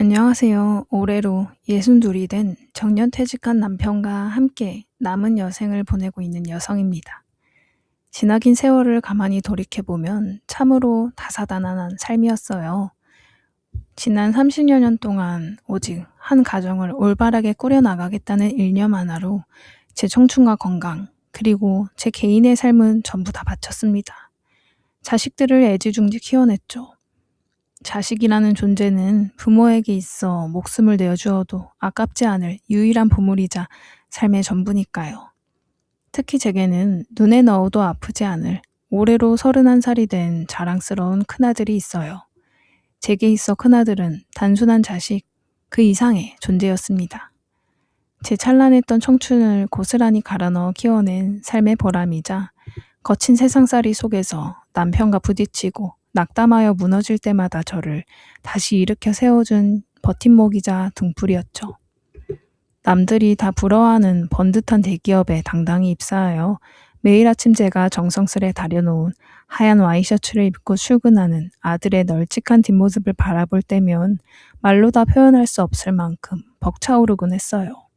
안녕하세요. 올해로 62이 된 정년퇴직한 남편과 함께 남은 여생을 보내고 있는 여성입니다. 지나긴 세월을 가만히 돌이켜보면 참으로 다사다난한 삶이었어요. 지난 30여 년 동안 오직 한 가정을 올바르게 꾸려나가겠다는 일념 하나로 제 청춘과 건강, 그리고 제 개인의 삶은 전부 다 바쳤습니다. 자식들을 애지중지 키워냈죠. 자식이라는 존재는 부모에게 있어 목숨을 내어주어도 아깝지 않을 유일한 보물이자 삶의 전부니까요. 특히 제게는 눈에 넣어도 아프지 않을 올해로 31살이 된 자랑스러운 큰아들이 있어요. 제게 있어 큰아들은 단순한 자식 그 이상의 존재였습니다. 제 찬란했던 청춘을 고스란히 갈아넣어 키워낸 삶의 보람이자 거친 세상살이 속에서 남편과 부딪히고 낙담하여 무너질 때마다 저를 다시 일으켜 세워준 버팀목이자 등불이었죠. 남들이 다 부러워하는 번듯한 대기업에 당당히 입사하여 매일 아침 제가 정성스레 다려놓은 하얀 와이셔츠를 입고 출근하는 아들의 널찍한 뒷모습을 바라볼 때면 말로 다 표현할 수 없을 만큼 벅차오르곤 했어요.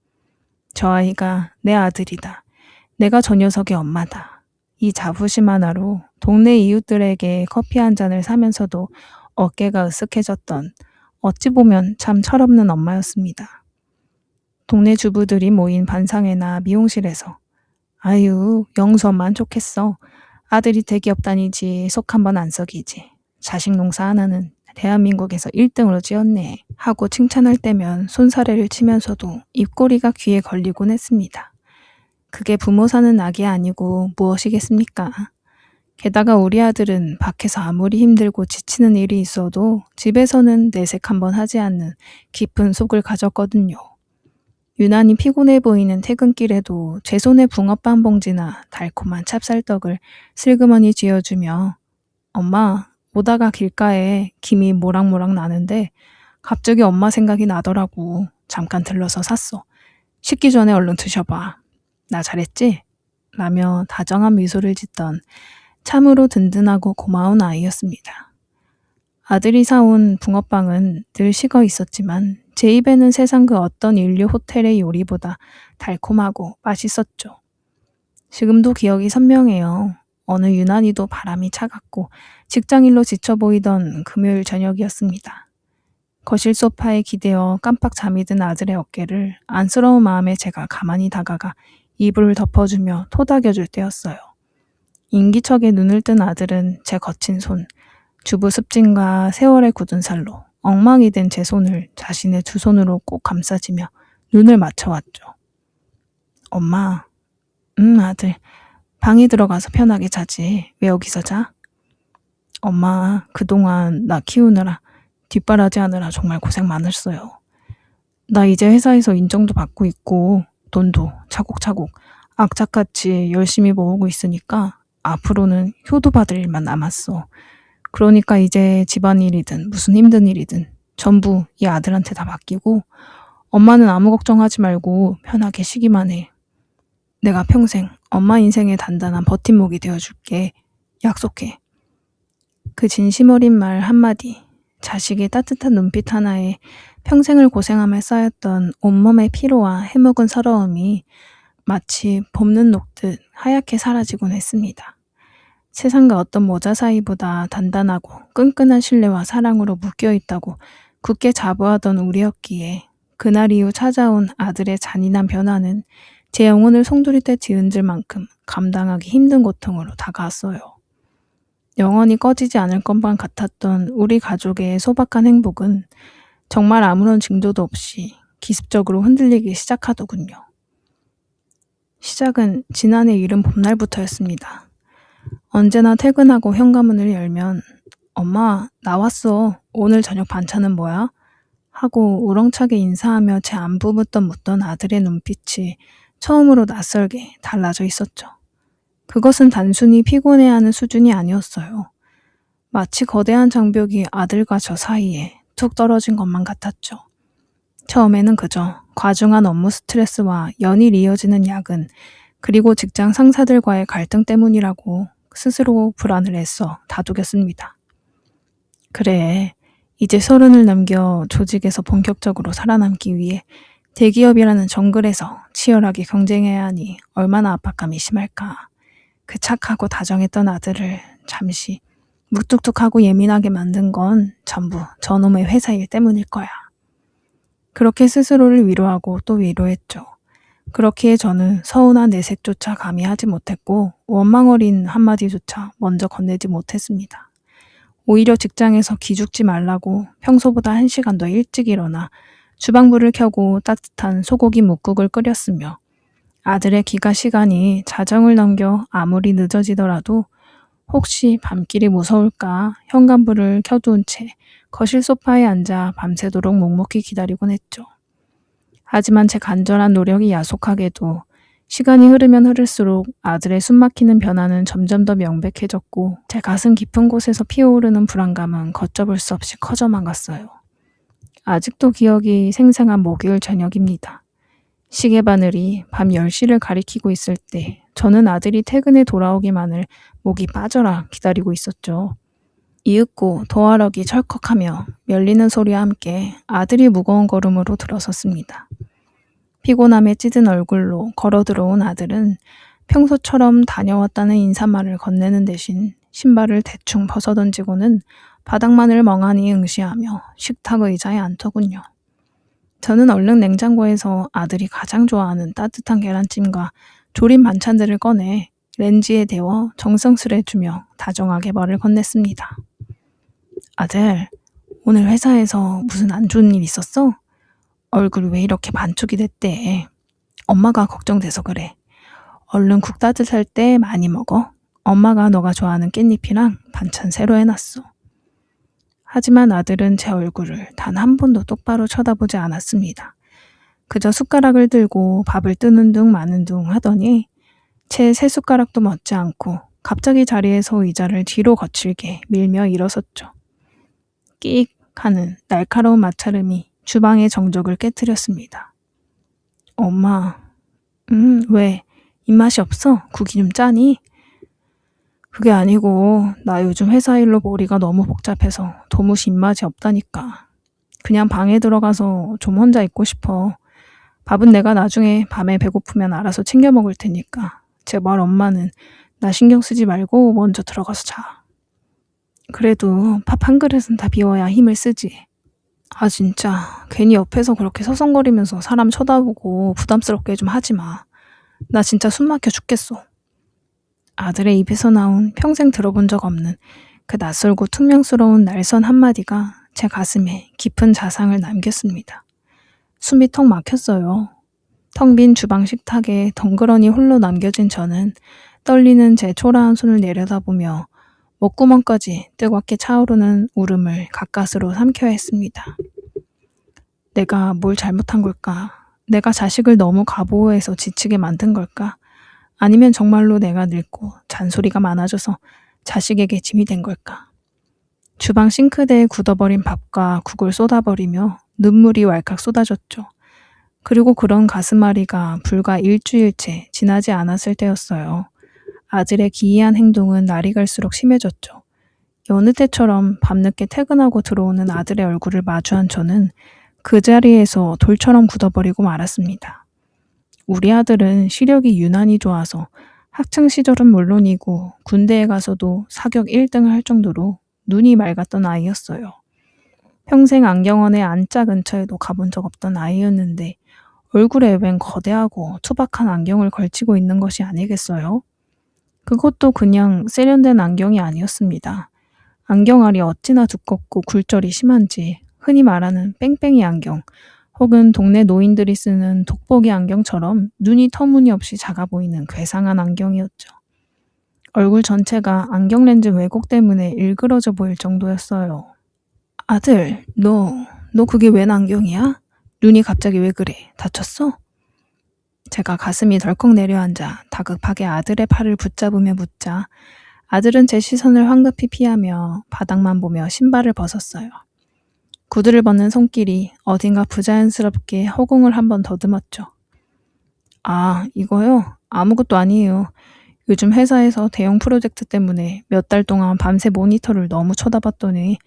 저 아이가 내 아들이다. 내가 저 녀석의 엄마다. 이 자부심 하나로 동네 이웃들에게 커피 한 잔을 사면서도 어깨가 으쓱해졌던 어찌 보면 참 철없는 엄마였습니다. 동네 주부들이 모인 반상회나 미용실에서 아유, 영수엄만 좋겠어. 아들이 대기업 다니지 속 한번 안 썩이지. 자식 농사 하나는 대한민국에서 1등으로 지었네 하고 칭찬할 때면 손사래를 치면서도 입꼬리가 귀에 걸리곤 했습니다. 그게 부모 사는 낙이 아니고 무엇이겠습니까? 게다가 우리 아들은 밖에서 아무리 힘들고 지치는 일이 있어도 집에서는 내색 한번 하지 않는 깊은 속을 가졌거든요. 유난히 피곤해 보이는 퇴근길에도 제 손에 붕어빵 한 봉지나 달콤한 찹쌀떡을 슬그머니 쥐어주며 엄마, 오다가 길가에 김이 모락모락 나는데 갑자기 엄마 생각이 나더라고. 잠깐 들러서 샀어. 식기 전에 얼른 드셔봐. 나 잘했지? 라며 다정한 미소를 짓던 참으로 든든하고 고마운 아이였습니다. 아들이 사온 붕어빵은 늘 식어 있었지만 제 입에는 세상 그 어떤 인류 호텔의 요리보다 달콤하고 맛있었죠. 지금도 기억이 선명해요. 어느 유난히도 바람이 차갑고 직장일로 지쳐 보이던 금요일 저녁이었습니다. 거실 소파에 기대어 깜빡 잠이 든 아들의 어깨를 안쓰러운 마음에 제가 가만히 다가가 이불을 덮어주며 토닥여줄 때였어요. 인기척에 눈을 뜬 아들은 제 거친 손, 주부 습진과 세월의 굳은 살로 엉망이 된 제 손을 자신의 두 손으로 꼭 감싸지며 눈을 맞춰왔죠. 엄마, 아들, 방에 들어가서 편하게 자지. 왜 여기서 자? 엄마, 그동안 나 키우느라 뒷바라지 하느라 정말 고생 많았어요. 나 이제 회사에서 인정도 받고 있고 돈도 차곡차곡 악착같이 열심히 모으고 있으니까 앞으로는 효도 받을 일만 남았어. 그러니까 이제 집안일이든 무슨 힘든 일이든 전부 이 아들한테 다 맡기고 엄마는 아무 걱정하지 말고 편하게 쉬기만 해. 내가 평생 엄마 인생의 단단한 버팀목이 되어줄게. 약속해. 그 진심 어린 말 한마디, 자식의 따뜻한 눈빛 하나에 평생을 고생하며 쌓였던 온몸의 피로와 해묵은 서러움이 마치 봄눈 녹듯 하얗게 사라지곤 했습니다. 세상과 어떤 모자 사이보다 단단하고 끈끈한 신뢰와 사랑으로 묶여있다고 굳게 자부하던 우리였기에 그날 이후 찾아온 아들의 잔인한 변화는 제 영혼을 송두리째 뒤흔들 만큼 감당하기 힘든 고통으로 다가왔어요. 영원히 꺼지지 않을 것만 같았던 우리 가족의 소박한 행복은 정말 아무런 징조도 없이 기습적으로 흔들리기 시작하더군요. 시작은 지난해 이른 봄날부터였습니다. 언제나 퇴근하고 현관문을 열면 엄마 나왔어. 오늘 저녁 반찬은 뭐야? 하고 우렁차게 인사하며 제 안부부터 묻던 아들의 눈빛이 처음으로 낯설게 달라져 있었죠. 그것은 단순히 피곤해하는 수준이 아니었어요. 마치 거대한 장벽이 아들과 저 사이에 툭 떨어진 것만 같았죠. 처음에는 그저 과중한 업무 스트레스와 연일 이어지는 야근, 그리고 직장 상사들과의 갈등 때문이라고 스스로 불안을 애써 다독였습니다. 그래, 이제 30을 넘겨 조직에서 본격적으로 살아남기 위해 대기업이라는 정글에서 치열하게 경쟁해야 하니 얼마나 압박감이 심할까. 그 착하고 다정했던 아들을 잠시 무뚝뚝하고 예민하게 만든 건 전부 저놈의 회사 일 때문일 거야. 그렇게 스스로를 위로하고 또 위로했죠. 그렇기에 저는 서운한 내색조차 감히 하지 못했고 원망 어린 한마디조차 먼저 건네지 못했습니다. 오히려 직장에서 기죽지 말라고 평소보다 1시간 더 일찍 일어나 주방불을 켜고 따뜻한 소고기 묵국을 끓였으며 아들의 귀가 시간이 자정을 넘겨 아무리 늦어지더라도 혹시 밤길이 무서울까 현관불을 켜둔 채 거실 소파에 앉아 밤새도록 묵묵히 기다리곤 했죠. 하지만 제 간절한 노력이 야속하게도 시간이 흐르면 흐를수록 아들의 숨막히는 변화는 점점 더 명백해졌고 제 가슴 깊은 곳에서 피어오르는 불안감은 걷잡을 수 없이 커져만 갔어요. 아직도 기억이 생생한 목요일 저녁입니다. 시계바늘이 밤 10시를 가리키고 있을 때 저는 아들이 퇴근해 돌아오기만을 목이 빠져라 기다리고 있었죠. 이윽고 도화럭이 철컥하며 열리는 소리와 함께 아들이 무거운 걸음으로 들어섰습니다. 피곤함에 찌든 얼굴로 걸어 들어온 아들은 평소처럼 다녀왔다는 인사말을 건네는 대신 신발을 대충 벗어던지고는 바닥만을 멍하니 응시하며 식탁 의자에 앉더군요. 저는 얼른 냉장고에서 아들이 가장 좋아하는 따뜻한 계란찜과 조림 반찬들을 꺼내 렌지에 데워 정성스레 주며 다정하게 말을 건넸습니다. 아들, 오늘 회사에서 무슨 안 좋은 일 있었어? 얼굴 왜 이렇게 반쪽이 됐대? 엄마가 걱정돼서 그래. 얼른 국 따뜻할 때 많이 먹어. 엄마가 너가 좋아하는 깻잎이랑 반찬 새로 해놨어. 하지만 아들은 제 얼굴을 단 한 번도 똑바로 쳐다보지 않았습니다. 그저 숟가락을 들고 밥을 뜨는 둥 마는 둥 하더니 채 세 숟가락도 먹지 않고 갑자기 자리에서 의자를 뒤로 거칠게 밀며 일어섰죠. 끼익 하는 날카로운 마찰음이 주방의 정적을 깨뜨렸습니다. 엄마, 왜? 입맛이 없어? 국이 좀 짜니? 그게 아니고 나 요즘 회사 일로 머리가 너무 복잡해서 도무지 입맛이 없다니까. 그냥 방에 들어가서 좀 혼자 있고 싶어. 밥은 내가 나중에 밤에 배고프면 알아서 챙겨 먹을 테니까. 제발 엄마는 나 신경 쓰지 말고 먼저 들어가서 자. 그래도 밥 한 그릇은 다 비워야 힘을 쓰지. 아 진짜 괜히 옆에서 그렇게 서성거리면서 사람 쳐다보고 부담스럽게 좀 하지 마. 나 진짜 숨 막혀 죽겠어. 아들의 입에서 나온 평생 들어본 적 없는 그 낯설고 퉁명스러운 날선 한마디가 제 가슴에 깊은 자상을 남겼습니다. 숨이 턱 막혔어요. 텅 빈 주방 식탁에 덩그러니 홀로 남겨진 저는 떨리는 제 초라한 손을 내려다보며 목구멍까지 뜨겁게 차오르는 울음을 가까스로 삼켜야 했습니다. 내가 뭘 잘못한 걸까? 내가 자식을 너무 가보호해서 지치게 만든 걸까? 아니면 정말로 내가 늙고 잔소리가 많아져서 자식에게 짐이 된 걸까? 주방 싱크대에 굳어버린 밥과 국을 쏟아버리며 눈물이 왈칵 쏟아졌죠. 그리고 그런 가슴앓이가 불과 일주일째 지나지 않았을 때였어요. 아들의 기이한 행동은 날이 갈수록 심해졌죠. 여느 때처럼 밤늦게 퇴근하고 들어오는 아들의 얼굴을 마주한 저는 그 자리에서 돌처럼 굳어버리고 말았습니다. 우리 아들은 시력이 유난히 좋아서 학창시절은 물론이고 군대에 가서도 사격 1등을 할 정도로 눈이 맑았던 아이였어요. 평생 안경원의 안자 근처에도 가본 적 없던 아이였는데 얼굴에 웬 거대하고 투박한 안경을 걸치고 있는 것이 아니겠어요? 그것도 그냥 세련된 안경이 아니었습니다. 안경알이 어찌나 두껍고 굴절이 심한지 흔히 말하는 뺑뺑이 안경 혹은 동네 노인들이 쓰는 돋보기 안경처럼 눈이 터무니없이 작아 보이는 괴상한 안경이었죠. 얼굴 전체가 안경 렌즈 왜곡 때문에 일그러져 보일 정도였어요. 아들, 너 그게 웬 안경이야? 눈이 갑자기 왜 그래? 다쳤어? 제가 가슴이 덜컥 내려앉아 다급하게 아들의 팔을 붙잡으며 묻자 아들은 제 시선을 황급히 피하며 바닥만 보며 신발을 벗었어요. 구두를 벗는 손길이 어딘가 부자연스럽게 허공을 한번 더듬었죠. 아, 이거요? 아무것도 아니에요. 요즘 회사에서 대형 프로젝트 때문에 몇 달 동안 밤새 모니터를 너무 쳐다봤더니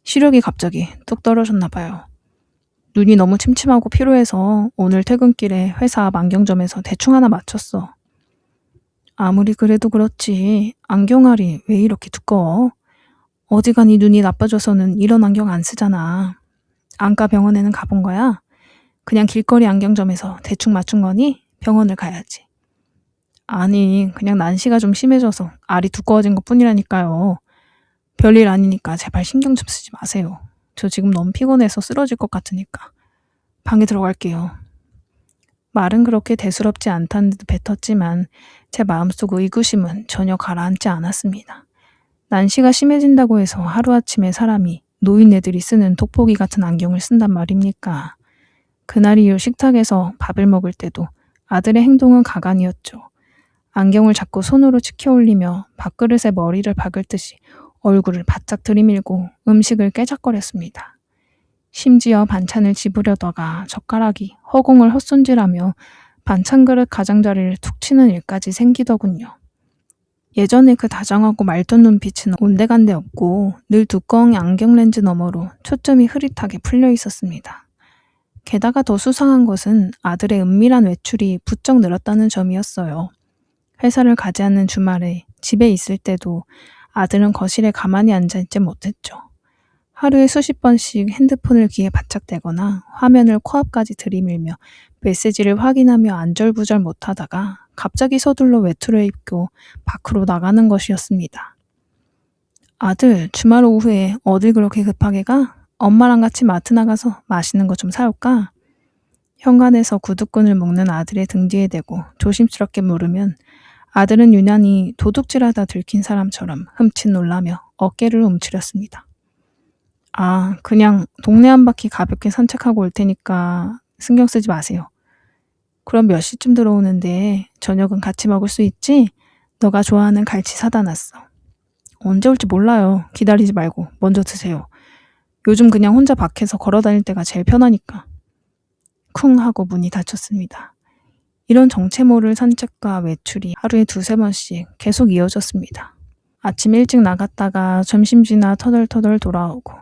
시력이 갑자기 뚝 떨어졌나 봐요. 눈이 너무 침침하고 피로해서 오늘 퇴근길에 회사 앞 안경점에서 대충 하나 맞췄어. 아무리 그래도 그렇지 안경알이 왜 이렇게 두꺼워? 어지간히 눈이 나빠져서는 이런 안경 안 쓰잖아. 안과 병원에는 가본 거야? 그냥 길거리 안경점에서 대충 맞춘 거니? 병원을 가야지. 아니, 그냥 난시가 좀 심해져서 알이 두꺼워진 것 뿐이라니까요. 별일 아니니까 제발 신경 좀 쓰지 마세요. 저 지금 너무 피곤해서 쓰러질 것 같으니까. 방에 들어갈게요. 말은 그렇게 대수롭지 않다는 듯 뱉었지만 제 마음속 의구심은 전혀 가라앉지 않았습니다. 난시가 심해진다고 해서 하루아침에 사람이 노인네들이 쓰는 돋보기 같은 안경을 쓴단 말입니까? 그날 이후 식탁에서 밥을 먹을 때도 아들의 행동은 가관이었죠. 안경을 자꾸 손으로 치켜 올리며 밥그릇에 머리를 박을 듯이 얼굴을 바짝 들이밀고 음식을 깨작거렸습니다. 심지어 반찬을 집으려다가 젓가락이 허공을 헛손질하며 반찬 그릇 가장자리를 툭 치는 일까지 생기더군요. 예전에 그 다정하고 맑던 눈빛은 온데간데 없고 늘 두꺼운 안경 렌즈 너머로 초점이 흐릿하게 풀려 있었습니다. 게다가 더 수상한 것은 아들의 은밀한 외출이 부쩍 늘었다는 점이었어요. 회사를 가지 않는 주말에 집에 있을 때도 아들은 거실에 가만히 앉아있지 못했죠. 하루에 수십 번씩 핸드폰을 귀에 바짝 대거나 화면을 코앞까지 들이밀며 메시지를 확인하며 안절부절 못하다가 갑자기 서둘러 외투를 입고 밖으로 나가는 것이었습니다. 아들, 주말 오후에 어딜 그렇게 급하게 가? 엄마랑 같이 마트 나가서 맛있는 거 좀 사올까? 현관에서 구두끈을 묶는 아들의 등 뒤에 대고 조심스럽게 물으면 아들은 유난히 도둑질하다 들킨 사람처럼 흠칫 놀라며 어깨를 움츠렸습니다. 아, 그냥 동네 한 바퀴 가볍게 산책하고 올 테니까 신경 쓰지 마세요. 그럼 몇 시쯤 들어오는데 저녁은 같이 먹을 수 있지? 너가 좋아하는 갈치 사다 놨어. 언제 올지 몰라요. 기다리지 말고 먼저 드세요. 요즘 그냥 혼자 밖에서 걸어 다닐 때가 제일 편하니까. 쿵 하고 문이 닫혔습니다. 이런 정체 모를 산책과 외출이 하루에 두세 번씩 계속 이어졌습니다. 아침 일찍 나갔다가 점심 지나 터덜터덜 돌아오고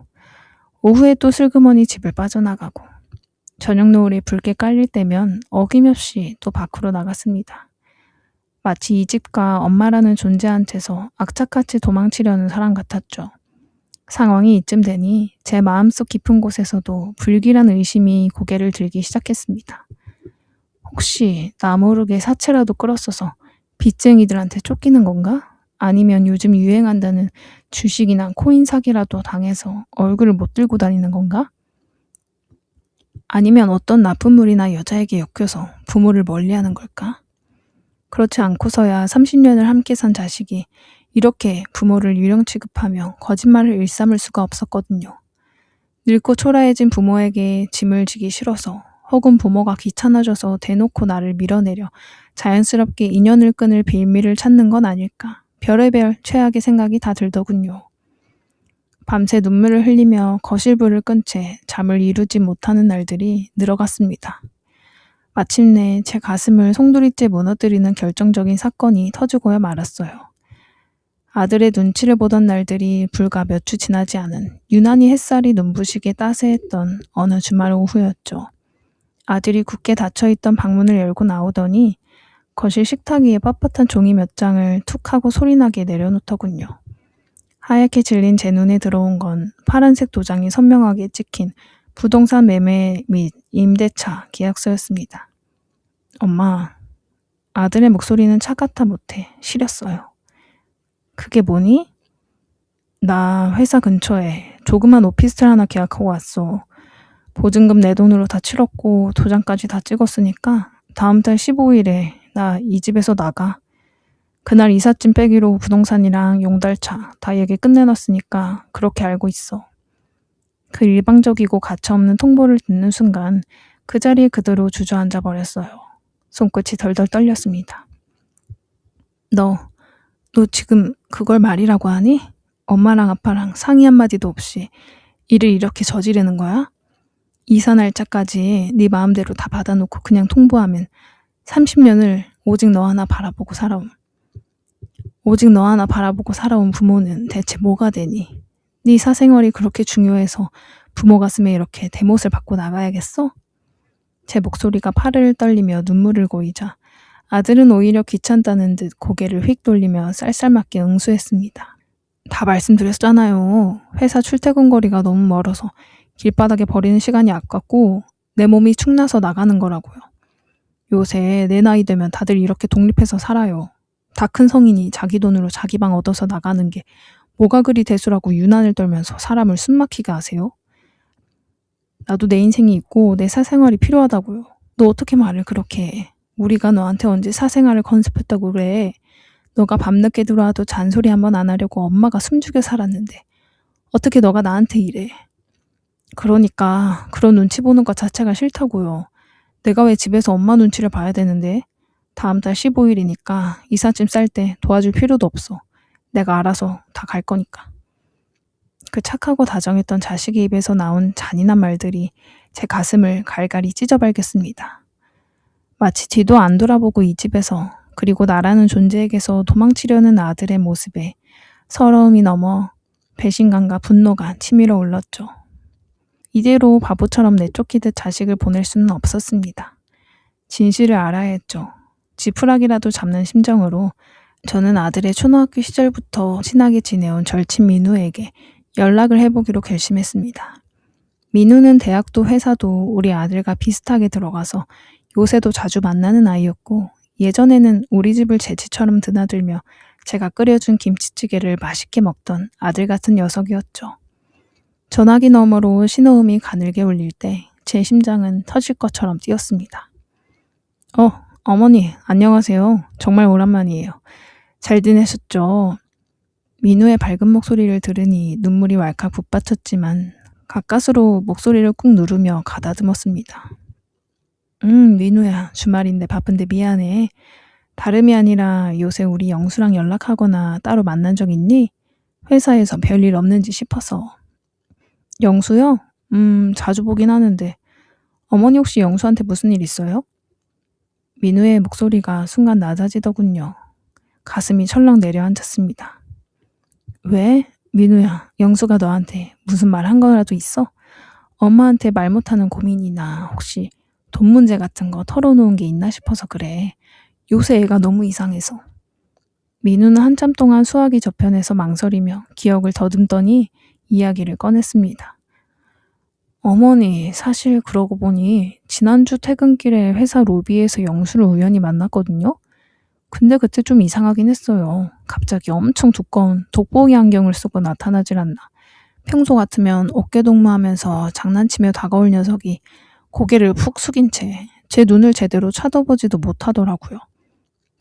오후에 또 슬그머니 집을 빠져나가고 저녁 노을이 붉게 깔릴 때면 어김없이 또 밖으로 나갔습니다. 마치 이 집과 엄마라는 존재한테서 악착같이 도망치려는 사람 같았죠. 상황이 이쯤 되니 제 마음속 깊은 곳에서도 불길한 의심이 고개를 들기 시작했습니다. 혹시 나 모르게 사채라도 끌었어서 빚쟁이들한테 쫓기는 건가? 아니면 요즘 유행한다는 주식이나 코인 사기라도 당해서 얼굴을 못 들고 다니는 건가? 아니면 어떤 나쁜 물이나 여자에게 엮여서 부모를 멀리하는 걸까? 그렇지 않고서야 30년을 함께 산 자식이 이렇게 부모를 유령 취급하며 거짓말을 일삼을 수가 없었거든요. 늙고 초라해진 부모에게 짐을 지기 싫어서 혹은 부모가 귀찮아져서 대놓고 나를 밀어내려 자연스럽게 인연을 끊을 빌미를 찾는 건 아닐까. 별의별 최악의 생각이 다 들더군요. 밤새 눈물을 흘리며 거실불을 끈 채 잠을 이루지 못하는 날들이 늘어갔습니다. 마침내 제 가슴을 송두리째 무너뜨리는 결정적인 사건이 터지고야 말았어요. 아들의 눈치를 보던 날들이 불과 몇 주 지나지 않은 유난히 햇살이 눈부시게 따스했던 어느 주말 오후였죠. 아들이 굳게 닫혀있던 방문을 열고 나오더니 거실 식탁 위에 빳빳한 종이 몇 장을 툭 하고 소리나게 내려놓더군요. 하얗게 질린 제 눈에 들어온 건 파란색 도장이 선명하게 찍힌 부동산 매매 및 임대차 계약서였습니다. 엄마, 아들의 목소리는 차갑다 못해 시렸어요. 그게 뭐니? 나 회사 근처에 조그만 오피스텔 하나 계약하고 왔어. 보증금 내 돈으로 다 치렀고 도장까지 다 찍었으니까 다음 달 15일에 나 이 집에서 나가. 그날 이삿짐 빼기로 부동산이랑 용달차 다 얘기 끝내놨으니까 그렇게 알고 있어. 그 일방적이고 가차없는 통보를 듣는 순간 그 자리에 그대로 주저앉아 버렸어요. 손끝이 덜덜 떨렸습니다. 너 지금 그걸 말이라고 하니? 엄마랑 아빠랑 상의 한마디도 없이 일을 이렇게 저지르는 거야? 이사 날짜까지 네 마음대로 다 받아놓고 그냥 통보하면 30년을 오직 너 하나 바라보고 살아온 부모는 대체 뭐가 되니? 네 사생활이 그렇게 중요해서 부모 가슴에 이렇게 대못을 받고 나가야겠어? 제 목소리가 파르르 떨리며 눈물을 고이자 아들은 오히려 귀찮다는 듯 고개를 휙 돌리며 쌀쌀맞게 응수했습니다. 다 말씀드렸잖아요. 회사 출퇴근 거리가 너무 멀어서 길바닥에 버리는 시간이 아깝고 내 몸이 축나서 나가는 거라고요. 요새 내 나이 되면 다들 이렇게 독립해서 살아요. 다 큰 성인이 자기 돈으로 자기 방 얻어서 나가는 게 뭐가 그리 대수라고 유난을 떨면서 사람을 숨막히게 하세요? 나도 내 인생이 있고 내 사생활이 필요하다고요. 너 어떻게 말을 그렇게 해? 우리가 너한테 언제 사생활을 건습했다고 그래? 너가 밤늦게 들어와도 잔소리 한번 안 하려고 엄마가 숨죽여 살았는데 어떻게 너가 나한테 이래? 그러니까 그런 눈치 보는 것 자체가 싫다고요. 내가 왜 집에서 엄마 눈치를 봐야 되는데? 다음 달 15일이니까 이삿짐 쌀 때 도와줄 필요도 없어. 내가 알아서 다 갈 거니까. 그 착하고 다정했던 자식의 입에서 나온 잔인한 말들이 제 가슴을 갈갈이 찢어발겼습니다. 마치 뒤도 안 돌아보고 이 집에서 그리고 나라는 존재에게서 도망치려는 아들의 모습에 서러움이 넘어 배신감과 분노가 치밀어 올랐죠. 이대로 바보처럼 내쫓기듯 자식을 보낼 수는 없었습니다. 진실을 알아야 했죠. 지푸라기라도 잡는 심정으로 저는 아들의 초등학교 시절부터 친하게 지내온 절친 민우에게 연락을 해보기로 결심했습니다. 민우는 대학도 회사도 우리 아들과 비슷하게 들어가서 요새도 자주 만나는 아이였고 예전에는 우리 집을 제 집처럼 드나들며 제가 끓여준 김치찌개를 맛있게 먹던 아들 같은 녀석이었죠. 전화기 너머로 신호음이 가늘게 울릴 때 제 심장은 터질 것처럼 뛰었습니다. 어머니, 안녕하세요. 정말 오랜만이에요. 잘 지내셨죠? 민우의 밝은 목소리를 들으니 눈물이 왈칵 북받쳤지만 가까스로 목소리를 꾹 누르며 가다듬었습니다. 민우야, 주말인데 바쁜데 미안해. 다름이 아니라 요새 우리 영수랑 연락하거나 따로 만난 적 있니? 회사에서 별일 없는지 싶어서. 영수요? 자주 보긴 하는데. 어머니 혹시 영수한테 무슨 일 있어요? 민우의 목소리가 순간 낮아지더군요. 가슴이 철렁 내려앉았습니다. 왜? 민우야, 영수가 너한테 무슨 말 한 거라도 있어? 엄마한테 말 못하는 고민이나 혹시 돈 문제 같은 거 털어놓은 게 있나 싶어서 그래. 요새 애가 너무 이상해서. 민우는 한참 동안 수화기 저편에서 망설이며 기억을 더듬더니 이야기를 꺼냈습니다. 어머니, 사실 그러고 보니 지난주 퇴근길에 회사 로비에서 영수를 우연히 만났거든요. 근데 그때 좀 이상하긴 했어요. 갑자기 엄청 두꺼운 돋보기 안경을 쓰고 나타나질 않나. 평소 같으면 어깨동무하면서 장난치며 다가올 녀석이 고개를 푹 숙인 채 제 눈을 제대로 쳐다보지도 못하더라고요.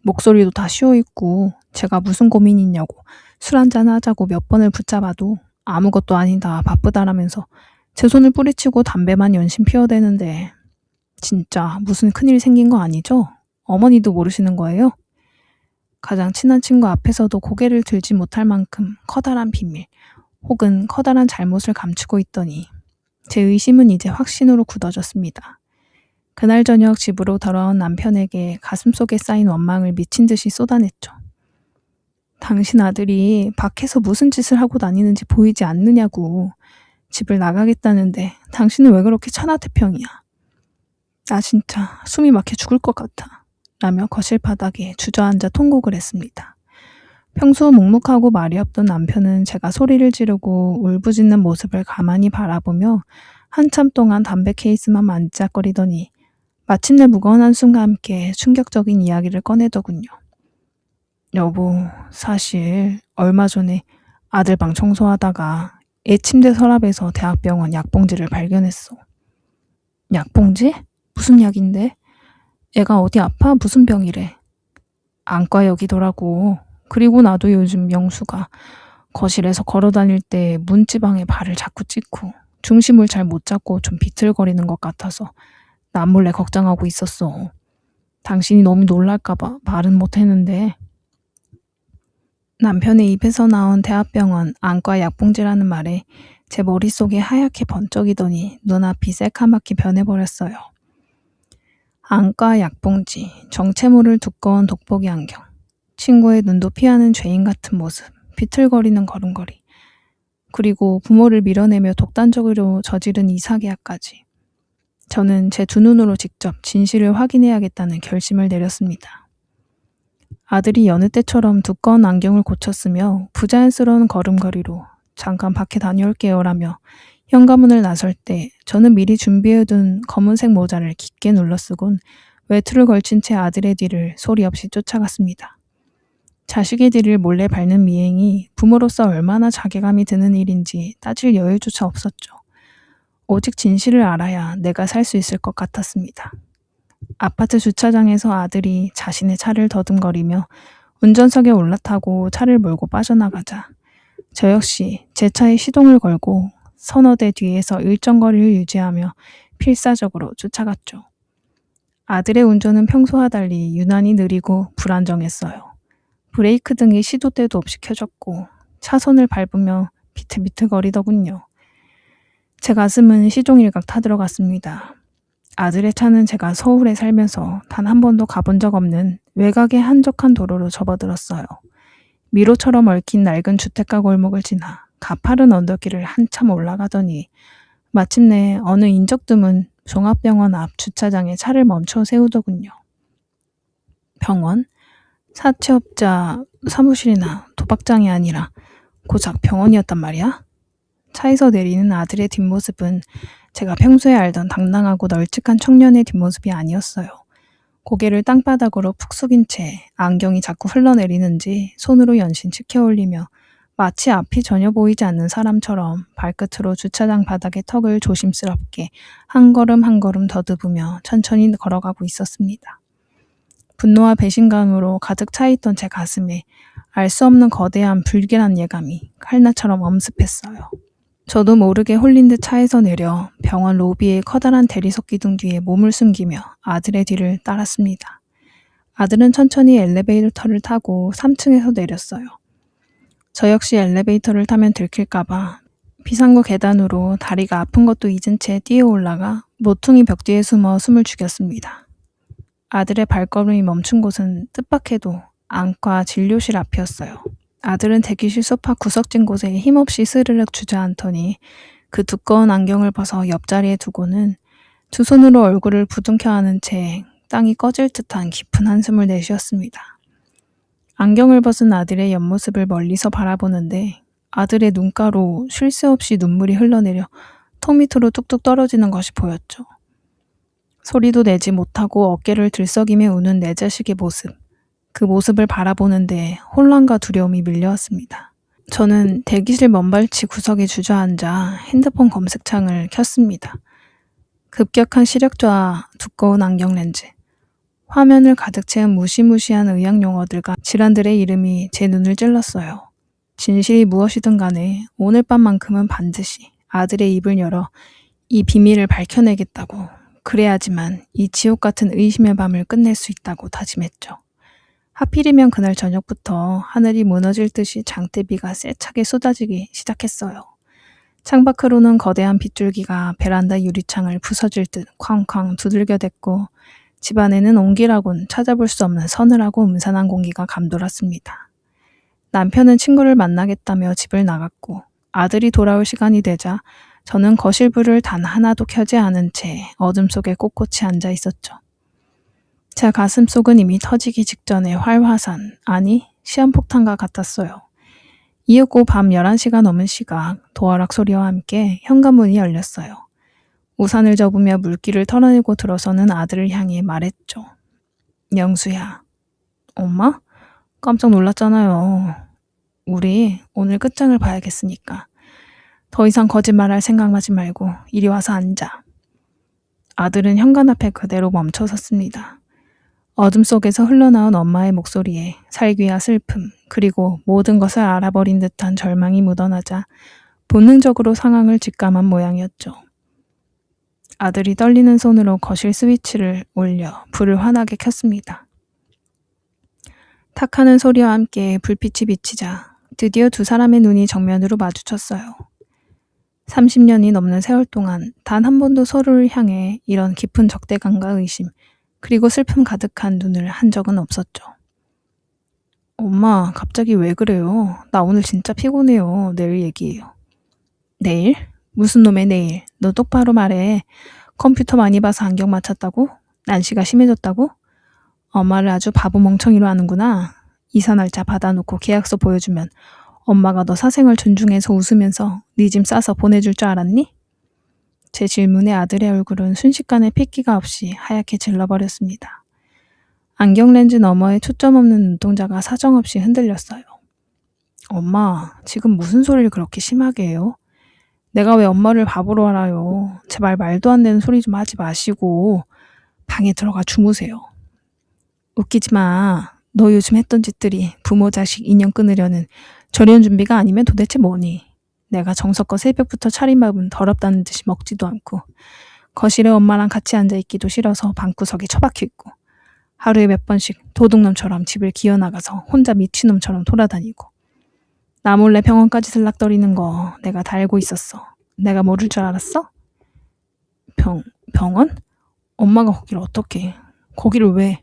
목소리도 다 쉬어있고 제가 무슨 고민이 있냐고 술 한잔 하자고 몇 번을 붙잡아도 아무것도 아니다 바쁘다라면서 제 손을 뿌리치고 담배만 연신 피워대는데 진짜 무슨 큰일 생긴 거 아니죠? 어머니도 모르시는 거예요? 가장 친한 친구 앞에서도 고개를 들지 못할 만큼 커다란 비밀 혹은 커다란 잘못을 감추고 있더니 제 의심은 이제 확신으로 굳어졌습니다. 그날 저녁 집으로 돌아온 남편에게 가슴속에 쌓인 원망을 미친 듯이 쏟아냈죠. 당신 아들이 밖에서 무슨 짓을 하고 다니는지 보이지 않느냐고. 집을 나가겠다는데 당신은 왜 그렇게 천하태평이야. 나 진짜 숨이 막혀 죽을 것 같아. 라며 거실 바닥에 주저앉아 통곡을 했습니다. 평소 묵묵하고 말이 없던 남편은 제가 소리를 지르고 울부짖는 모습을 가만히 바라보며 한참 동안 담배 케이스만 만지작거리더니 마침내 무거운 한숨과 함께 충격적인 이야기를 꺼내더군요. 여보, 사실 얼마 전에 아들 방 청소하다가 애 침대 서랍에서 대학병원 약봉지를 발견했어. 약봉지? 무슨 약인데? 애가 어디 아파? 무슨 병이래? 안과역이더라고. 그리고 나도 요즘 영수가 거실에서 걸어다닐 때 문지방에 발을 자꾸 찍고 중심을 잘 못 잡고 좀 비틀거리는 것 같아서 남몰래 걱정하고 있었어. 당신이 너무 놀랄까봐 말은 못했는데. 남편의 입에서 나온 대학병원 안과 약봉지라는 말에 제 머릿속이 하얗게 번쩍이더니 눈앞이 새카맣게 변해버렸어요. 안과 약봉지, 정체 모를 두꺼운 돋보기 안경, 친구의 눈도 피하는 죄인 같은 모습, 비틀거리는 걸음걸이. 그리고 부모를 밀어내며 독단적으로 저지른 이사 계약까지. 저는 제 두 눈으로 직접 진실을 확인해야겠다는 결심을 내렸습니다. 아들이 여느 때처럼 두꺼운 안경을 고쳤으며 부자연스러운 걸음걸이로 잠깐 밖에 다녀올게요라며 현관문을 나설 때 저는 미리 준비해둔 검은색 모자를 깊게 눌러쓰곤 외투를 걸친 채 아들의 뒤를 소리 없이 쫓아갔습니다. 자식의 뒤를 몰래 밟는 미행이 부모로서 얼마나 자괴감이 드는 일인지 따질 여유조차 없었죠. 오직 진실을 알아야 내가 살 수 있을 것 같았습니다. 아파트 주차장에서 아들이 자신의 차를 더듬거리며 운전석에 올라타고 차를 몰고 빠져나가자 저 역시 제 차에 시동을 걸고 서너 대 뒤에서 일정 거리를 유지하며 필사적으로 쫓아갔죠. 아들의 운전은 평소와 달리 유난히 느리고 불안정했어요. 브레이크 등이 시도 때도 없이 켜졌고 차선을 밟으며 비틀비틀거리더군요. 제 가슴은 시종일각 타들어갔습니다. 아들의 차는 제가 서울에 살면서 단 한 번도 가본 적 없는 외곽의 한적한 도로로 접어들었어요. 미로처럼 얽힌 낡은 주택가 골목을 지나 가파른 언덕길을 한참 올라가더니 마침내 어느 인적 드문 종합병원 앞 주차장에 차를 멈춰 세우더군요. 병원? 사채업자 사무실이나 도박장이 아니라 고작 병원이었단 말이야? 차에서 내리는 아들의 뒷모습은 제가 평소에 알던 당당하고 널찍한 청년의 뒷모습이 아니었어요. 고개를 땅바닥으로 푹 숙인 채 안경이 자꾸 흘러내리는지 손으로 연신 치켜올리며 마치 앞이 전혀 보이지 않는 사람처럼 발끝으로 주차장 바닥의 턱을 조심스럽게 한 걸음 한 걸음 더듬으며 천천히 걸어가고 있었습니다. 분노와 배신감으로 가득 차있던 제 가슴에 알 수 없는 거대한 불길한 예감이 칼날처럼 엄습했어요. 저도 모르게 홀린 듯 차에서 내려 병원 로비의 커다란 대리석 기둥 뒤에 몸을 숨기며 아들의 뒤를 따랐습니다. 아들은 천천히 엘리베이터를 타고 3층에서 내렸어요. 저 역시 엘리베이터를 타면 들킬까봐 비상구 계단으로 다리가 아픈 것도 잊은 채 뛰어 올라가 모퉁이 벽 뒤에 숨어 숨을 죽였습니다. 아들의 발걸음이 멈춘 곳은 뜻밖에도 안과 진료실 앞이었어요. 아들은 대기실 소파 구석진 곳에 힘없이 스르륵 주저앉더니 그 두꺼운 안경을 벗어 옆자리에 두고는 두 손으로 얼굴을 부둥켜 안은 채 땅이 꺼질 듯한 깊은 한숨을 내쉬었습니다. 안경을 벗은 아들의 옆모습을 멀리서 바라보는데 아들의 눈가로 쉴 새 없이 눈물이 흘러내려 턱 밑으로 뚝뚝 떨어지는 것이 보였죠. 소리도 내지 못하고 어깨를 들썩이며 우는 내 자식의 모습. 그 모습을 바라보는데 혼란과 두려움이 밀려왔습니다. 저는 대기실 먼발치 구석에 주저앉아 핸드폰 검색창을 켰습니다. 급격한 시력저하, 두꺼운 안경 렌즈, 화면을 가득 채운 무시무시한 의학 용어들과 질환들의 이름이 제 눈을 찔렀어요. 진실이 무엇이든 간에 오늘 밤만큼은 반드시 아들의 입을 열어 이 비밀을 밝혀내겠다고, 그래야지만 이 지옥 같은 의심의 밤을 끝낼 수 있다고 다짐했죠. 하필이면 그날 저녁부터 하늘이 무너질 듯이 장대비가 세차게 쏟아지기 시작했어요. 창밖으로는 거대한 빗줄기가 베란다 유리창을 부서질 듯 쾅쾅 두들겨댔고 집안에는 온기라곤 찾아볼 수 없는 서늘하고 음산한 공기가 감돌았습니다. 남편은 친구를 만나겠다며 집을 나갔고 아들이 돌아올 시간이 되자 저는 거실 불을 단 하나도 켜지 않은 채 어둠 속에 꼿꼿이 앉아 있었죠. 제 가슴속은 이미 터지기 직전의 활화산, 아니 시한폭탄과 같았어요. 이윽고 밤 11시가 넘은 시각 도어락 소리와 함께 현관문이 열렸어요. 우산을 접으며 물기를 털어내고 들어서는 아들을 향해 말했죠. 영수야. 엄마? 깜짝 놀랐잖아요. 우리 오늘 끝장을 봐야겠으니까. 더 이상 거짓말할 생각하지 말고 이리 와서 앉아. 아들은 현관 앞에 그대로 멈춰 섰습니다. 어둠 속에서 흘러나온 엄마의 목소리에 살기와 슬픔, 그리고 모든 것을 알아버린 듯한 절망이 묻어나자 본능적으로 상황을 직감한 모양이었죠. 아들이 떨리는 손으로 거실 스위치를 올려 불을 환하게 켰습니다. 탁 하는 소리와 함께 불빛이 비치자 드디어 두 사람의 눈이 정면으로 마주쳤어요. 30년이 넘는 세월 동안 단 한 번도 서로를 향해 이런 깊은 적대감과 의심, 그리고 슬픔 가득한 눈을 한 적은 없었죠. 엄마, 갑자기 왜 그래요? 나 오늘 진짜 피곤해요. 내일 얘기해요. 내일? 무슨 놈의 내일? 너 똑바로 말해. 컴퓨터 많이 봐서 안경 맞췄다고? 난시가 심해졌다고? 엄마를 아주 바보 멍청이로 하는구나. 이사 날짜 받아놓고 계약서 보여주면 엄마가 너 사생활 존중해서 웃으면서 네 짐 싸서 보내줄 줄 알았니? 제 질문에 아들의 얼굴은 순식간에 핏기가 없이 하얗게 질러버렸습니다. 안경 렌즈 너머에 초점 없는 눈동자가 사정없이 흔들렸어요. 엄마, 지금 무슨 소리를 그렇게 심하게 해요? 내가 왜 엄마를 바보로 알아요? 제발 말도 안 되는 소리 좀 하지 마시고 방에 들어가 주무세요. 웃기지 마. 너 요즘 했던 짓들이 부모 자식 인연 끊으려는 절연 준비가 아니면 도대체 뭐니? 내가 정성껏 새벽부터 차린 밥은 더럽다는 듯이 먹지도 않고 거실에 엄마랑 같이 앉아있기도 싫어서 방구석에 처박혀 있고 하루에 몇 번씩 도둑놈처럼 집을 기어나가서 혼자 미친놈처럼 돌아다니고 나 몰래 병원까지 들락거리는 거 내가 다 알고 있었어. 내가 모를 줄 알았어? 병원? 엄마가 거기를 어떻게? 거기를 왜?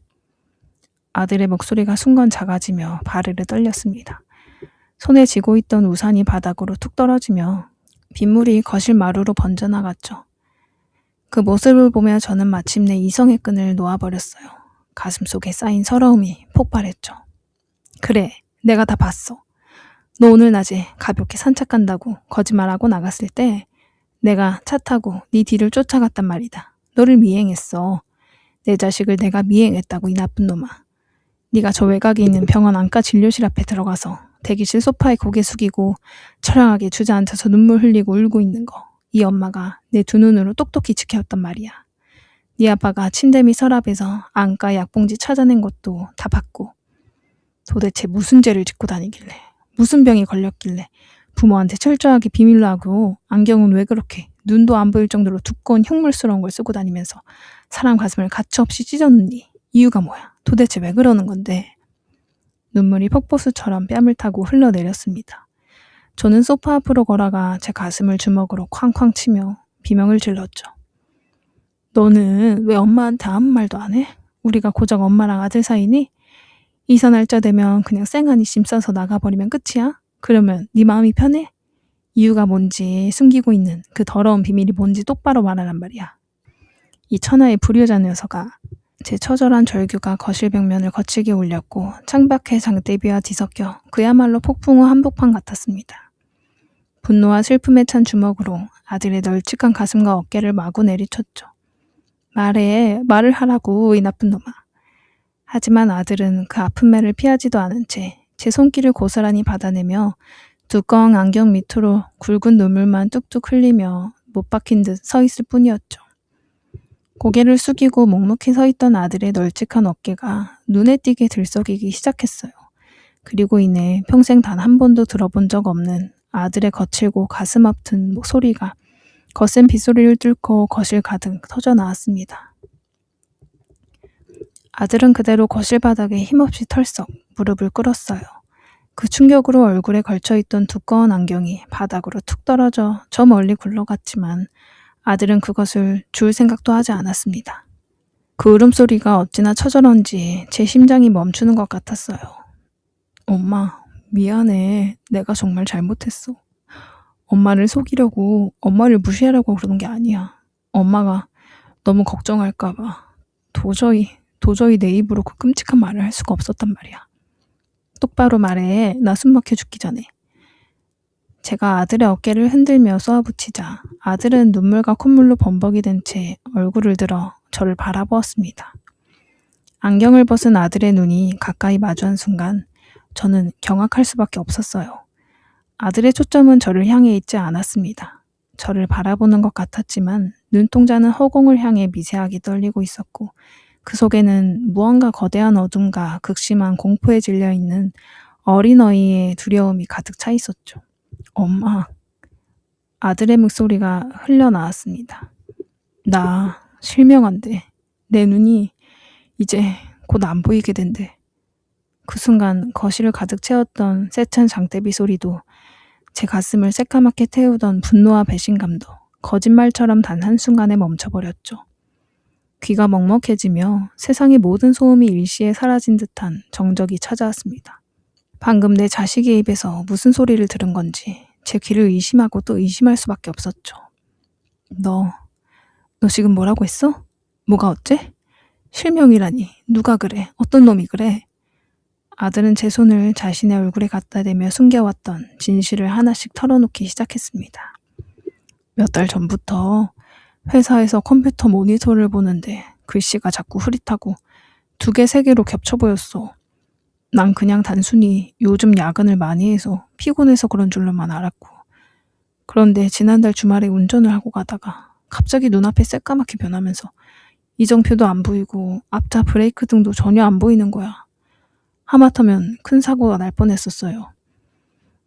아들의 목소리가 순간 작아지며 바르르 떨렸습니다. 손에 쥐고 있던 우산이 바닥으로 툭 떨어지며 빗물이 거실 마루로 번져나갔죠. 그 모습을 보며 저는 마침내 이성의 끈을 놓아버렸어요. 가슴속에 쌓인 서러움이 폭발했죠. 그래, 내가 다 봤어. 너 오늘 낮에 가볍게 산책 간다고 거짓말하고 나갔을 때 내가 차 타고 네 뒤를 쫓아갔단 말이다. 너를 미행했어. 내 자식을 내가 미행했다고 이 나쁜 놈아. 네가 저 외곽에 있는 병원 안과 진료실 앞에 들어가서 대기실 소파에 고개 숙이고 처량하게 주저앉아서 눈물 흘리고 울고 있는 거. 이 엄마가 내 두 눈으로 똑똑히 지켜왔단 말이야. 네 아빠가 침대 밑 서랍에서 안과 약봉지 찾아낸 것도 다 봤고. 도대체 무슨 죄를 짓고 다니길래, 무슨 병이 걸렸길래 부모한테 철저하게 비밀로 하고 안경은 왜 그렇게 눈도 안 보일 정도로 두꺼운 흉물스러운 걸 쓰고 다니면서 사람 가슴을 가차없이 찢었느니 이유가 뭐야? 도대체 왜 그러는 건데? 눈물이 폭포수처럼 뺨을 타고 흘러내렸습니다. 저는 소파 앞으로 걸어가 제 가슴을 주먹으로 쾅쾅 치며 비명을 질렀죠. 너는 왜 엄마한테 아무 말도 안 해? 우리가 고작 엄마랑 아들 사이니? 이사 날짜 되면 그냥 쌩하니 짐 싸서 나가버리면 끝이야? 그러면 네 마음이 편해? 이유가 뭔지 숨기고 있는 그 더러운 비밀이 뭔지 똑바로 말하란 말이야. 이 천하의 불효자 녀석아. 제 처절한 절규가 거실 벽면을 거치게 울렸고 창밖의 장대비와 뒤섞여 그야말로 폭풍우 한복판 같았습니다. 분노와 슬픔에 찬 주먹으로 아들의 널찍한 가슴과 어깨를 마구 내리쳤죠. 말을 하라고 이 나쁜 놈아. 하지만 아들은 그 아픈 말을 피하지도 않은 채 제 손길을 고스란히 받아내며 두꺼운 안경 밑으로 굵은 눈물만 뚝뚝 흘리며 못 박힌 듯 서 있을 뿐이었죠. 고개를 숙이고 묵묵히 서 있던 아들의 널찍한 어깨가 눈에 띄게 들썩이기 시작했어요. 그리고 이내 평생 단 한 번도 들어본 적 없는 아들의 거칠고 가슴 아픈 소리가 거센 빗소리를 뚫고 거실 가득 터져 나왔습니다. 아들은 그대로 거실 바닥에 힘없이 털썩 무릎을 꿇었어요. 그 충격으로 얼굴에 걸쳐있던 두꺼운 안경이 바닥으로 툭 떨어져 저 멀리 굴러갔지만 아들은 그것을 줄 생각도 하지 않았습니다. 그 울음소리가 어찌나 처절한지 제 심장이 멈추는 것 같았어요. 엄마, 미안해. 내가 정말 잘못했어. 엄마를 속이려고, 엄마를 무시하려고 그러는 게 아니야. 엄마가 너무 걱정할까 봐. 도저히 내 입으로 그 끔찍한 말을 할 수가 없었단 말이야. 똑바로 말해. 나 숨 막혀 죽기 전에. 제가 아들의 어깨를 흔들며 쏘아붙이자 아들은 눈물과 콧물로 범벅이 된 채 얼굴을 들어 저를 바라보았습니다. 안경을 벗은 아들의 눈이 가까이 마주한 순간 저는 경악할 수밖에 없었어요. 아들의 초점은 저를 향해 있지 않았습니다. 저를 바라보는 것 같았지만 눈동자는 허공을 향해 미세하게 떨리고 있었고 그 속에는 무언가 거대한 어둠과 극심한 공포에 질려있는 어린어이의 두려움이 가득 차 있었죠. 엄마. 아들의 목소리가 흘러나왔습니다. 나 실명한데 내 눈이 이제 곧 안 보이게 된대. 그 순간 거실을 가득 채웠던 세찬 장대비 소리도 제 가슴을 새까맣게 태우던 분노와 배신감도 거짓말처럼 단 한순간에 멈춰버렸죠. 귀가 먹먹해지며 세상의 모든 소음이 일시에 사라진 듯한 정적이 찾아왔습니다. 방금 내 자식의 입에서 무슨 소리를 들은 건지 제 귀를 의심하고 또 의심할 수밖에 없었죠. 너 지금 뭐라고 했어? 뭐가 어째? 실명이라니. 누가 그래? 어떤 놈이 그래? 아들은 제 손을 자신의 얼굴에 갖다 대며 숨겨왔던 진실을 하나씩 털어놓기 시작했습니다. 몇 달 전부터 회사에서 컴퓨터 모니터를 보는데 글씨가 자꾸 흐릿하고 2개, 3개로 겹쳐 보였어. 난 그냥 단순히 요즘 야근을 많이 해서 피곤해서 그런 줄로만 알았고. 그런데 지난달 주말에 운전을 하고 가다가 갑자기 눈앞에 새까맣게 변하면서 이정표도 안 보이고 앞차 브레이크 등도 전혀 안 보이는 거야. 하마터면 큰 사고가 날 뻔했었어요.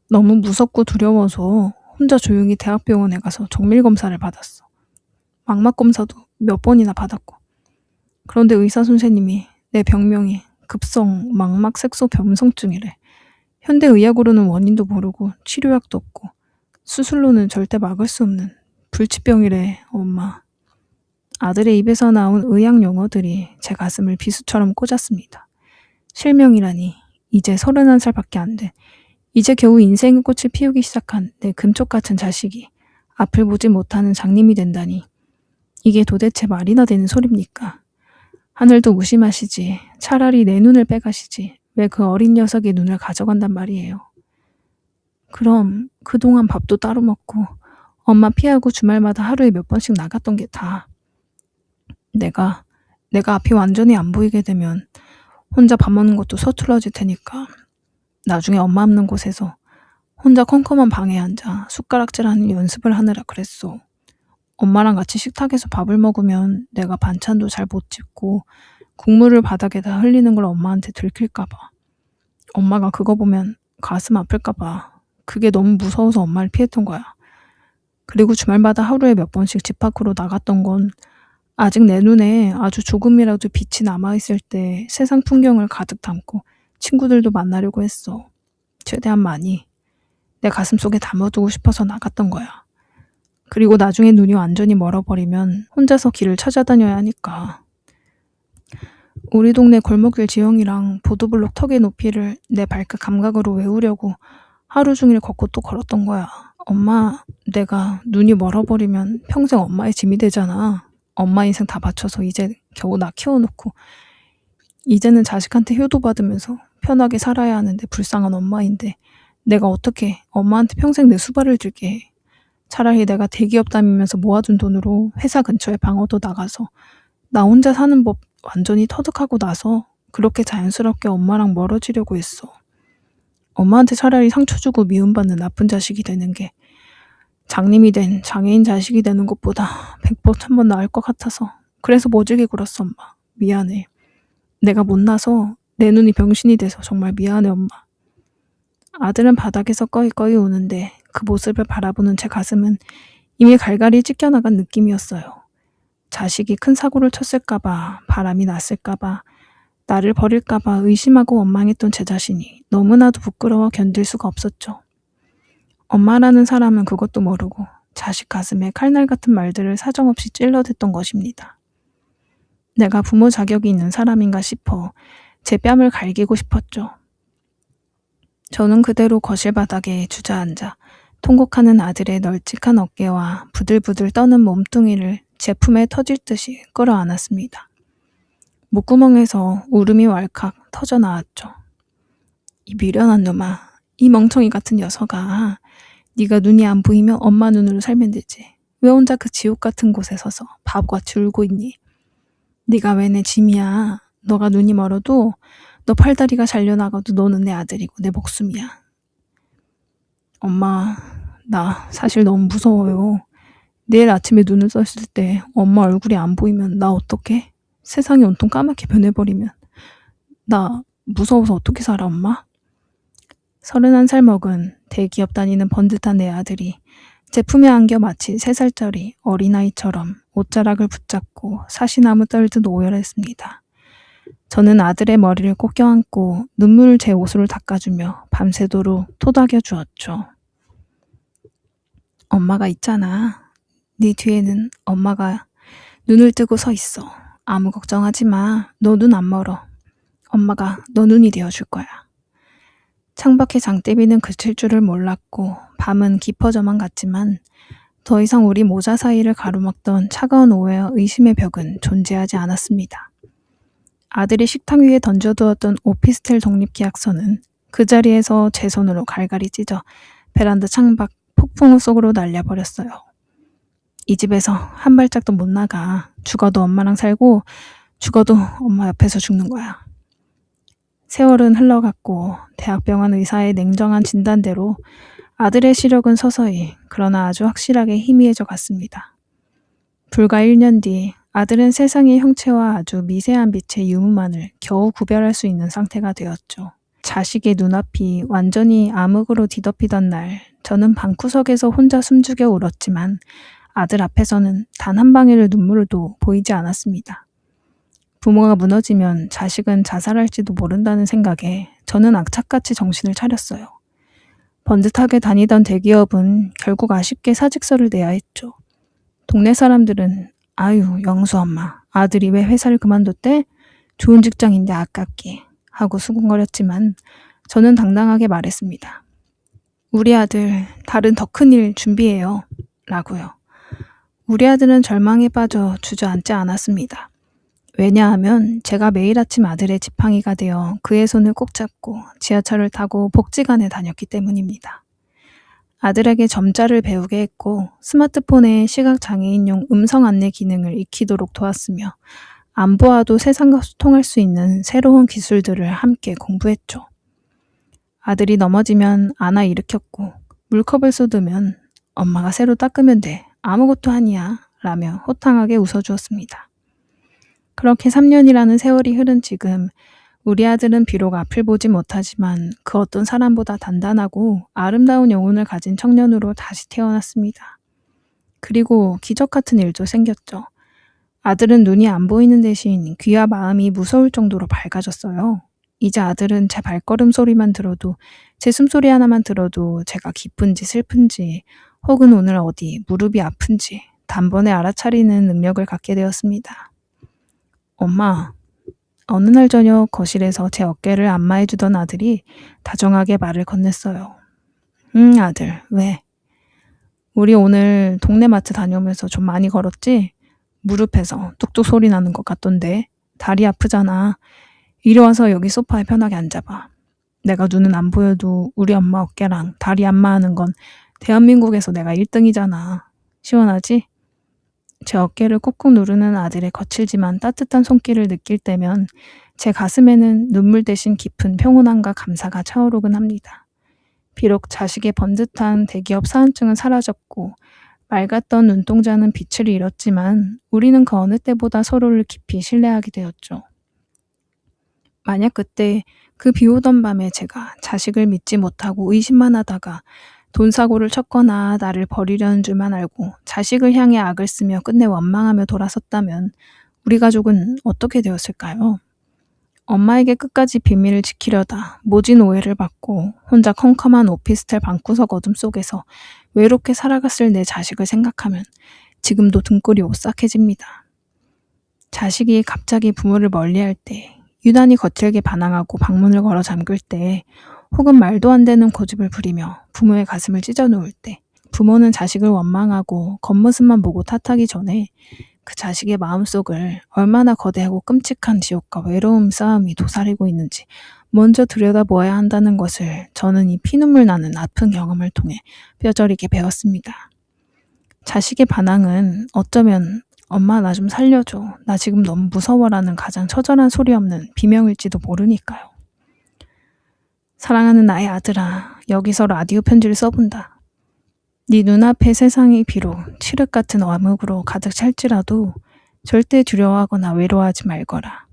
너무 무섭고 두려워서 혼자 조용히 대학병원에 가서 정밀검사를 받았어. 망막검사도 몇 번이나 받았고. 그런데 의사 선생님이 내 병명이 급성 망막색소 변성증이래. 현대의학으로는 원인도 모르고 치료약도 없고 수술로는 절대 막을 수 없는 불치병이래, 엄마. 아들의 입에서 나온 의학 용어들이 제 가슴을 비수처럼 꽂았습니다. 실명이라니. 이제 31살밖에 안 돼. 이제 겨우 인생의 꽃을 피우기 시작한 내 금쪽 같은 자식이 앞을 보지 못하는 장님이 된다니. 이게 도대체 말이나 되는 소립니까? 하늘도 무심하시지. 차라리 내 눈을 빼가시지. 왜 그 어린 녀석의 눈을 가져간단 말이에요. 그럼 그동안 밥도 따로 먹고 엄마 피하고 주말마다 하루에 몇 번씩 나갔던 게 다 내가 앞이 완전히 안 보이게 되면 혼자 밥 먹는 것도 서툴러질 테니까 나중에 엄마 없는 곳에서 혼자 컴컴한 방에 앉아 숟가락질하는 연습을 하느라 그랬어. 엄마랑 같이 식탁에서 밥을 먹으면 내가 반찬도 잘 못 집고 국물을 바닥에다 흘리는 걸 엄마한테 들킬까봐. 엄마가 그거 보면 가슴 아플까봐. 그게 너무 무서워서 엄마를 피했던 거야. 그리고 주말마다 하루에 몇 번씩 집 밖으로 나갔던 건 아직 내 눈에 아주 조금이라도 빛이 남아있을 때 세상 풍경을 가득 담고 친구들도 만나려고 했어. 최대한 많이. 내 가슴속에 담아두고 싶어서 나갔던 거야. 그리고 나중에 눈이 완전히 멀어버리면 혼자서 길을 찾아다녀야 하니까. 우리 동네 골목길 지형이랑 보도블록 턱의 높이를 내 발끝 감각으로 외우려고 하루 종일 걷고 또 걸었던 거야. 엄마, 내가 눈이 멀어버리면 평생 엄마의 짐이 되잖아. 엄마 인생 다 바쳐서 이제 겨우 나 키워놓고 이제는 자식한테 효도받으면서 편하게 살아야 하는데 불쌍한 엄마인데 내가 어떻게 엄마한테 평생 내 수발을 들게 해. 차라리 내가 대기업 다니면서 모아둔 돈으로 회사 근처에 방어도 나가서 나 혼자 사는 법 완전히 터득하고 나서 그렇게 자연스럽게 엄마랑 멀어지려고 했어. 엄마한테 차라리 상처 주고 미움받는 나쁜 자식이 되는 게 장님이 된 장애인 자식이 되는 것보다 100번 1000번 나을 것 같아서. 그래서 모질게 굴었어, 엄마. 미안해. 내가 못나서 내 눈이 병신이 돼서 정말 미안해, 엄마. 아들은 바닥에서 꺼이꺼이 우는데 그 모습을 바라보는 제 가슴은 이미 갈갈이 찢겨나간 느낌이었어요. 자식이 큰 사고를 쳤을까봐, 바람이 났을까봐, 나를 버릴까봐 의심하고 원망했던 제 자신이 너무나도 부끄러워 견딜 수가 없었죠. 엄마라는 사람은 그것도 모르고 자식 가슴에 칼날 같은 말들을 사정없이 찔러댔던 것입니다. 내가 부모 자격이 있는 사람인가 싶어 제 뺨을 갈기고 싶었죠. 저는 그대로 거실 바닥에 주저앉아 통곡하는 아들의 널찍한 어깨와 부들부들 떠는 몸뚱이를 제 품에 터질 듯이 끌어안았습니다. 목구멍에서 울음이 왈칵 터져 나왔죠. 이 미련한 놈아, 이 멍청이 같은 녀석아, 네가 눈이 안 보이면 엄마 눈으로 살면 되지. 왜 혼자 그 지옥 같은 곳에 서서 바보같이 울고 있니? 네가 왜 내 짐이야. 너가 눈이 멀어도 너 팔다리가 잘려나가도 너는 내 아들이고 내 목숨이야. 엄마, 나 사실 너무 무서워요. 내일 아침에 눈을 떴을 때 엄마 얼굴이 안 보이면 나 어떡해? 세상이 온통 까맣게 변해버리면 나 무서워서 어떻게 살아, 엄마? 31살 먹은 대기업 다니는 번듯한 내 아들이 제 품에 안겨 마치 3살짜리 어린아이처럼 옷자락을 붙잡고 사시나무 떨듯 오열했습니다. 저는 아들의 머리를 꼭 껴안고 눈물을 제 옷으로 닦아주며 밤새도록 토닥여 주었죠. 엄마가 있잖아. 네 뒤에는 엄마가 눈을 뜨고 서 있어. 아무 걱정하지 마. 너 눈 안 멀어. 엄마가 너 눈이 되어줄 거야. 창밖의 장대비는 그칠 줄을 몰랐고 밤은 깊어져만 갔지만 더 이상 우리 모자 사이를 가로막던 차가운 오해와 의심의 벽은 존재하지 않았습니다. 아들이 식탁 위에 던져두었던 오피스텔 독립계약서는 그 자리에서 제 손으로 갈갈이 찢어 베란다 창밖 폭풍우 속으로 날려버렸어요. 이 집에서 한 발짝도 못 나가. 죽어도 엄마랑 살고 죽어도 엄마 옆에서 죽는 거야. 세월은 흘러갔고 대학병원 의사의 냉정한 진단대로 아들의 시력은 서서히 그러나 아주 확실하게 희미해져 갔습니다. 불과 1년 뒤 아들은 세상의 형체와 아주 미세한 빛의 유무만을 겨우 구별할 수 있는 상태가 되었죠. 자식의 눈앞이 완전히 암흑으로 뒤덮이던 날 저는 방구석에서 혼자 숨죽여 울었지만 아들 앞에서는 단 한 방울의 눈물도 보이지 않았습니다. 부모가 무너지면 자식은 자살할지도 모른다는 생각에 저는 악착같이 정신을 차렸어요. 번듯하게 다니던 대기업은 결국 아쉽게 사직서를 내야 했죠. 동네 사람들은 아유 영수 엄마 아들이 왜 회사를 그만뒀대? 좋은 직장인데 아깝게 하고 수군거렸지만 저는 당당하게 말했습니다. 우리 아들 다른 더 큰 일 준비해요 라고요. 우리 아들은 절망에 빠져 주저앉지 않았습니다. 왜냐하면 제가 매일 아침 아들의 지팡이가 되어 그의 손을 꼭 잡고 지하철을 타고 복지관에 다녔기 때문입니다. 아들에게 점자를 배우게 했고 스마트폰에 시각장애인용 음성 안내 기능을 익히도록 도왔으며 안 보아도 세상과 소통할 수 있는 새로운 기술들을 함께 공부했죠. 아들이 넘어지면 안아 일으켰고 물컵을 쏟으면 엄마가 새로 닦으면 돼. 아무것도 아니야. 라며 호탕하게 웃어주었습니다. 그렇게 3년이라는 세월이 흐른 지금 우리 아들은 비록 앞을 보지 못하지만 그 어떤 사람보다 단단하고 아름다운 영혼을 가진 청년으로 다시 태어났습니다. 그리고 기적 같은 일도 생겼죠. 아들은 눈이 안 보이는 대신 귀와 마음이 무서울 정도로 밝아졌어요. 이제 아들은 제 발걸음 소리만 들어도 제 숨소리 하나만 들어도 제가 기쁜지 슬픈지 혹은 오늘 어디 무릎이 아픈지 단번에 알아차리는 능력을 갖게 되었습니다. 엄마, 어느 날 저녁 거실에서 제 어깨를 안마해주던 아들이 다정하게 말을 건넸어요. 아들, 왜? 우리 오늘 동네 마트 다녀오면서 좀 많이 걸었지? 무릎에서 뚝뚝 소리 나는 것 같던데. 다리 아프잖아. 이리 와서 여기 소파에 편하게 앉아봐. 내가 눈은 안 보여도 우리 엄마 어깨랑 다리 안마하는 건 대한민국에서 내가 1등이잖아. 시원하지? 제 어깨를 꾹꾹 누르는 아들의 거칠지만 따뜻한 손길을 느낄 때면 제 가슴에는 눈물 대신 깊은 평온함과 감사가 차오르곤 합니다. 비록 자식의 번듯한 대기업 사원증은 사라졌고 맑았던 눈동자는 빛을 잃었지만 우리는 그 어느 때보다 서로를 깊이 신뢰하게 되었죠. 만약 그때 그 비오던 밤에 제가 자식을 믿지 못하고 의심만 하다가 돈 사고를 쳤거나 나를 버리려는 줄만 알고 자식을 향해 악을 쓰며 끝내 원망하며 돌아섰다면 우리 가족은 어떻게 되었을까요? 엄마에게 끝까지 비밀을 지키려다 모진 오해를 받고 혼자 컴컴한 오피스텔 방구석 어둠 속에서 외롭게 살아갔을 내 자식을 생각하면 지금도 등골이 오싹해집니다. 자식이 갑자기 부모를 멀리할 때, 유난히 거칠게 반항하고 방문을 걸어 잠글 때, 혹은 말도 안 되는 고집을 부리며 부모의 가슴을 찢어 놓을 때, 부모는 자식을 원망하고 겉모습만 보고 탓하기 전에 그 자식의 마음속을 얼마나 거대하고 끔찍한 지옥과 외로움 싸움이 도사리고 있는지 먼저 들여다보아야 한다는 것을 저는 이 피눈물 나는 아픈 경험을 통해 뼈저리게 배웠습니다. 자식의 반항은 어쩌면 엄마 나 좀 살려줘. 나 지금 너무 무서워라는 가장 처절한 소리 없는 비명일지도 모르니까요. 사랑하는 나의 아들아, 여기서 라디오 편지를 써본다. 네 눈앞의 세상이 비록 칠흑 같은 암흑으로 가득 찰지라도 절대 두려워하거나 외로워하지 말거라.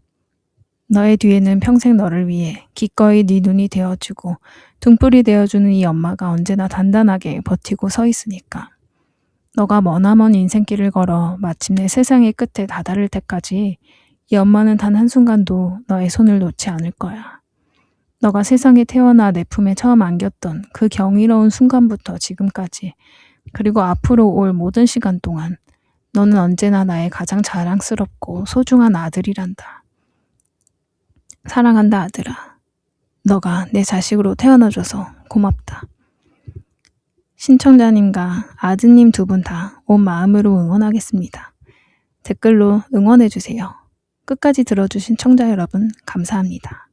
너의 뒤에는 평생 너를 위해 기꺼이 네 눈이 되어주고 등불이 되어주는 이 엄마가 언제나 단단하게 버티고 서 있으니까. 너가 머나먼 인생길을 걸어 마침내 세상의 끝에 다다를 때까지 이 엄마는 단 한순간도 너의 손을 놓지 않을 거야. 너가 세상에 태어나 내 품에 처음 안겼던 그 경이로운 순간부터 지금까지 그리고 앞으로 올 모든 시간 동안 너는 언제나 나의 가장 자랑스럽고 소중한 아들이란다. 사랑한다 아들아. 너가 내 자식으로 태어나줘서 고맙다. 신청자님과 아드님 두 분 다 온 마음으로 응원하겠습니다. 댓글로 응원해주세요. 끝까지 들어주신 청자 여러분 감사합니다.